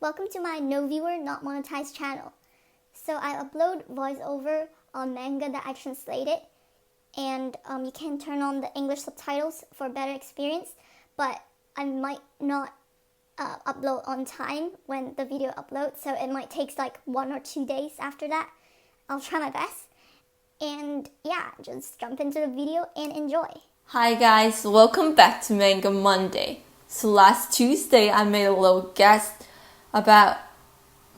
Welcome to my no viewer not monetized channel. So I upload voiceover on manga that I translated, and you can turn on the English subtitles for a better experience, but I might not upload on time when the video uploads, so it might take like 1 or 2 days after that. I'll try my best, and yeah, just jump into the video and enjoy. Hi guys, welcome back to Manga Monday. So last Tuesday I made a little guess about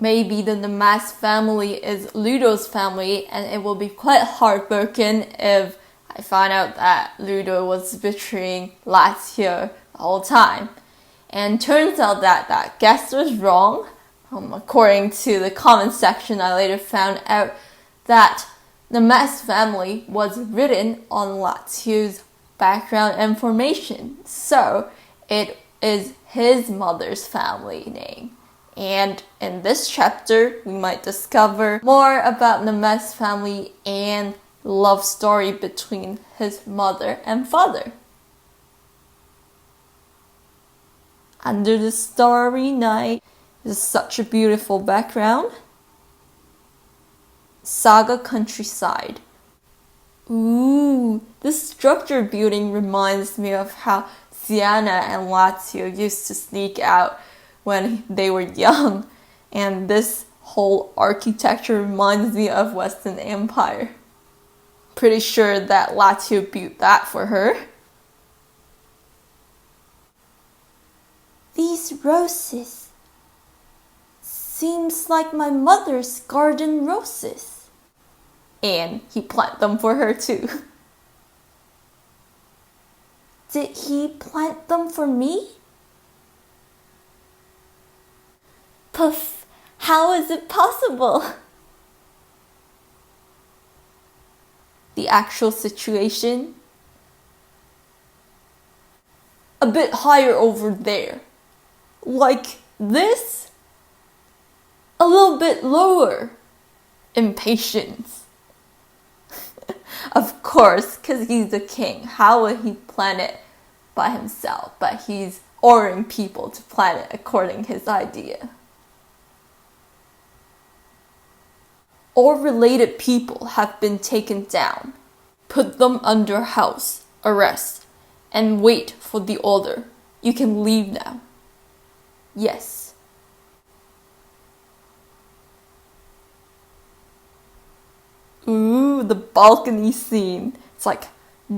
maybe the Namaste family is Ludo's family, and it will be quite heartbroken if I find out that Ludo was betraying Lazio the whole time. And turns out that that guess was wrong. According to the comment section, I later found out that the Namaste family was written on Lazio's background information. So it is his mother's family name. And in this chapter, we might discover more about Namaste family and love story between his mother and father. Under the starry night is such a beautiful background. Saga countryside. Ooh, this structured building reminds me of how Sienna and Lazio used to sneak out when they were young, and this whole architecture reminds me of Western Empire. Pretty sure that Lazio built that for her. These roses seems like my mother's garden roses. And he planted them for her too. Did he plant them for me? Puff, how is it possible? The actual situation? A bit higher over there. Like this? A little bit lower. Impatience. Of course, because he's the king. How would he plan it by himself? But he's ordering people to plan it according to his idea. All related people have been taken down. Put them under house arrest and wait for the order. You can leave now. Yes. Ooh, the balcony scene. It's like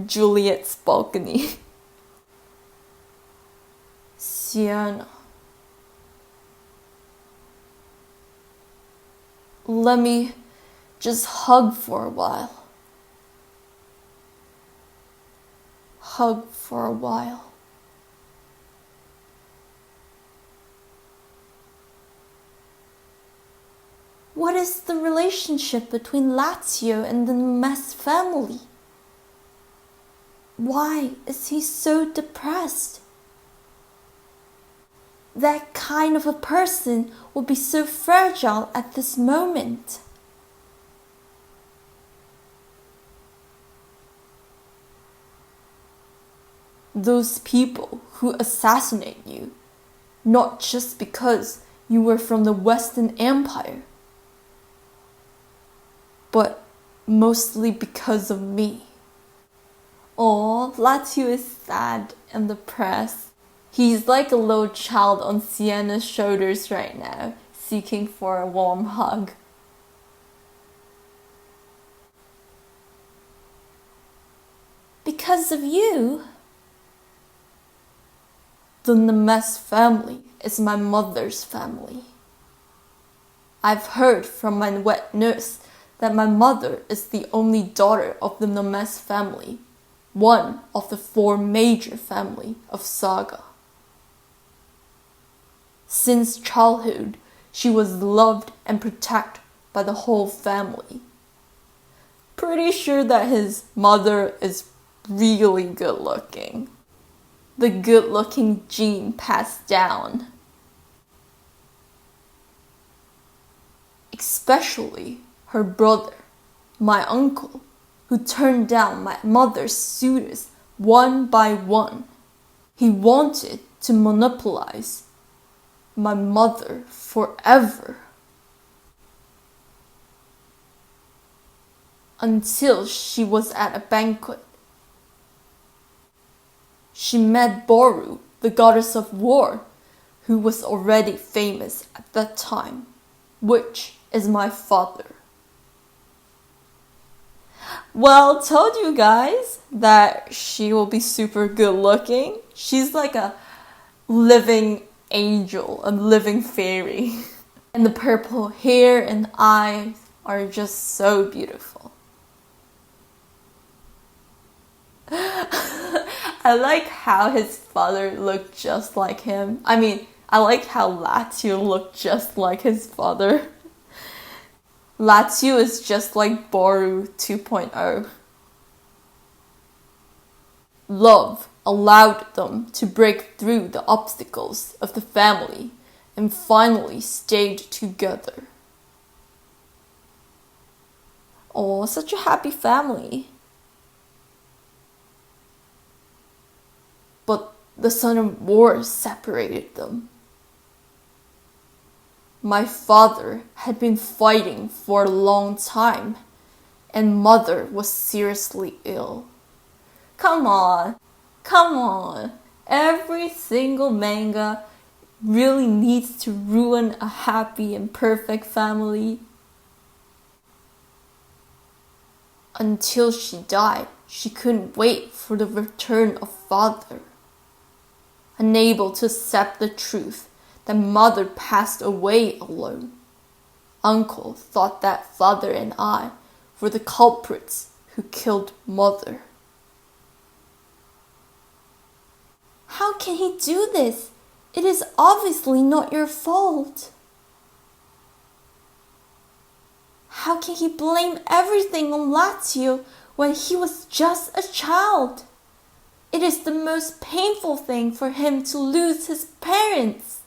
Juliet's balcony. Sienna. Let me just hug for a while. Hug for a while. What is the relationship between Lazio and the Namaste family? Why is he so depressed? That kind of a person would be so fragile at this moment. Those people who assassinate you, not just because you were from the Western Empire, but mostly because of me. Oh, Lazio is sad and depressed. He's like a little child on Sienna's shoulders right now, seeking for a warm hug. Because of you? The Namaste family is my mother's family. I've heard from my wet nurse that my mother is the only daughter of the Namaste family, one of the 4 major families of Saga. Since childhood, she was loved and protected by the whole family. Pretty sure that his mother is really good looking. The good looking gene passed down. Especially her brother, my uncle, who turned down my mother's suitors one by one. He wanted to monopolize my mother forever. Until she was at a banquet. She met Boru, the goddess of war, who was already famous at that time, which is my father. Well, told you guys that she will be super good looking. She's like a living angel, a living fairy. And the purple hair and eyes are just so beautiful. I like how his father looked just like him. I mean, I like how Lazio looked just like his father. Lazio is just like Boru 2.0. Love allowed them to break through the obstacles of the family and finally stayed together. Oh, such a happy family. But the Sun of War separated them. My father had been fighting for a long time, and mother was seriously ill. Come on. Every single manga really needs to ruin a happy and perfect family. Until she died, she couldn't wait for the return of father. Unable to accept the truth that mother passed away alone, uncle thought that father and I were the culprits who killed mother. How can he do this? It is obviously not your fault. How can he blame everything on Lazio when he was just a child? It is the most painful thing for him to lose his parents.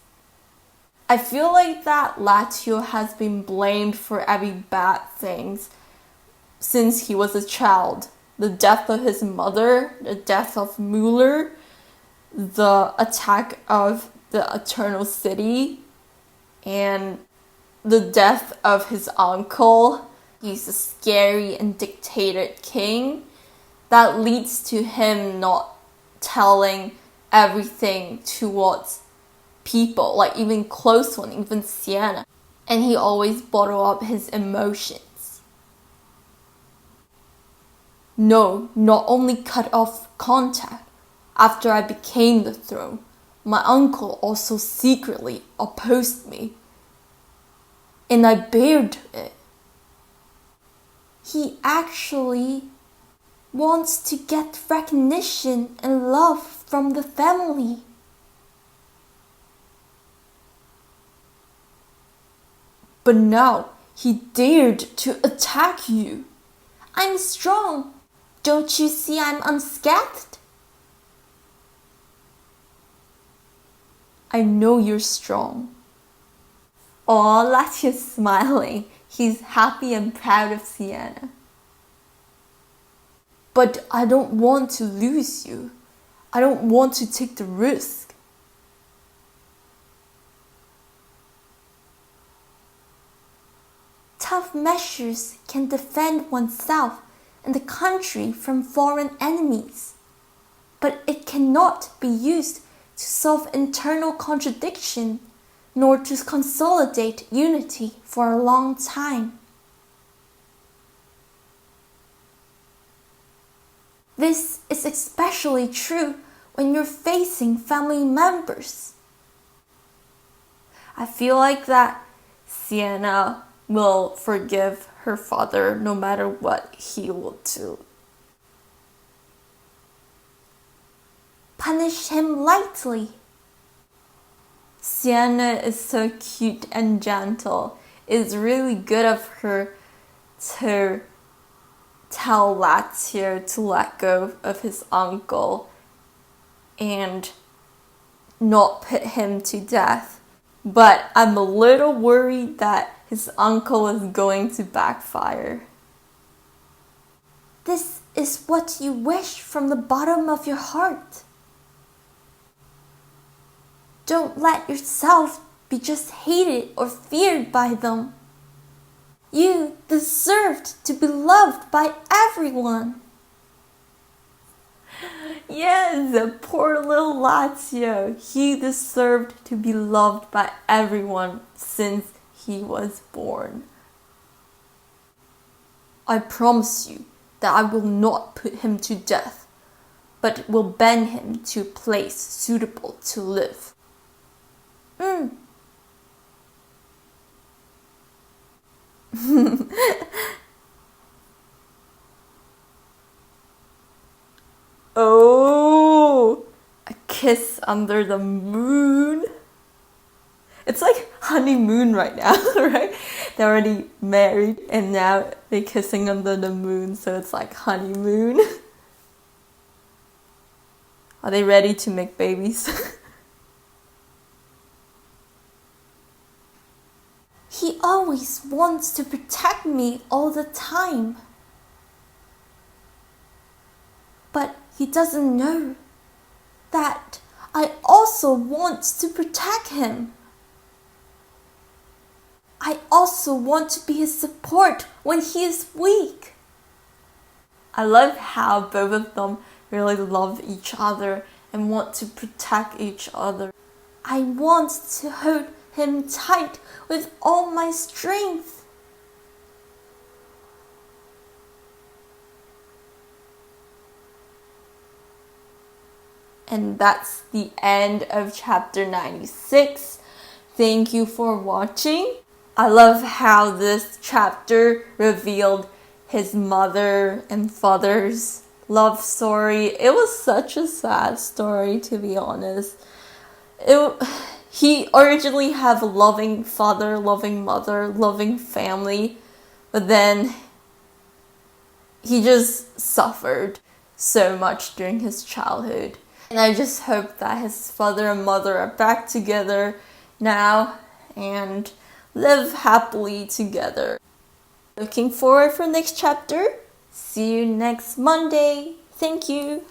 I feel like that Lazio has been blamed for every bad thing since he was a child. The death of his mother, the death of Mueller, the attack of the Eternal City, and the death of his uncle. He's a scary and dictated king. That leads to him not telling everything towards people, like even close one, even Sienna. And he always bottle up his emotions. No, not only cut off contact after I became the throne, my uncle also secretly opposed me. And I bared it. He actually wants to get recognition and love from the family. But now he dared to attack you. I'm strong. Don't you see I'm unscathed? I know you're strong. Aw, Lazio's smiling. He's happy and proud of Sienna. But I don't want to lose you. I don't want to take the risk. Tough measures can defend oneself and the country from foreign enemies, but it cannot be used to solve internal contradiction nor to consolidate unity for a long time. This is especially true when you're facing family members. I feel like that Sienna will forgive her father no matter what he will do. Punish him lightly. Sienna is so cute and gentle. It's really good of her to tell Lazio to let go of his uncle and not put him to death. But I'm a little worried that his uncle is going to backfire. This is what you wish from the bottom of your heart. Don't let yourself be just hated or feared by them. You deserved to be loved by everyone. Yes, poor little Lazio. He deserved to be loved by everyone since he was born. I promise you that I will not put him to death, but will bend him to a place suitable to live. Oh, a kiss under the moon. It's like honeymoon right now, right? They're already married and now they're kissing under the moon, so it's like honeymoon. Are they ready to make babies? He always wants to protect me all the time. But he doesn't know that I also want to protect him. I also want to be his support when he is weak. I love how both of them really love each other and want to protect each other. I want to hold him tight with all my strength. And that's the end of chapter 96. Thank you for watching. I love how this chapter revealed his mother and father's love story. It was such a sad story, to be honest. He originally had a loving father, loving mother, loving family, but then he just suffered so much during his childhood. And I just hope that his father and mother are back together now and live happily together. Looking forward for next chapter. See you next Monday. Thank you.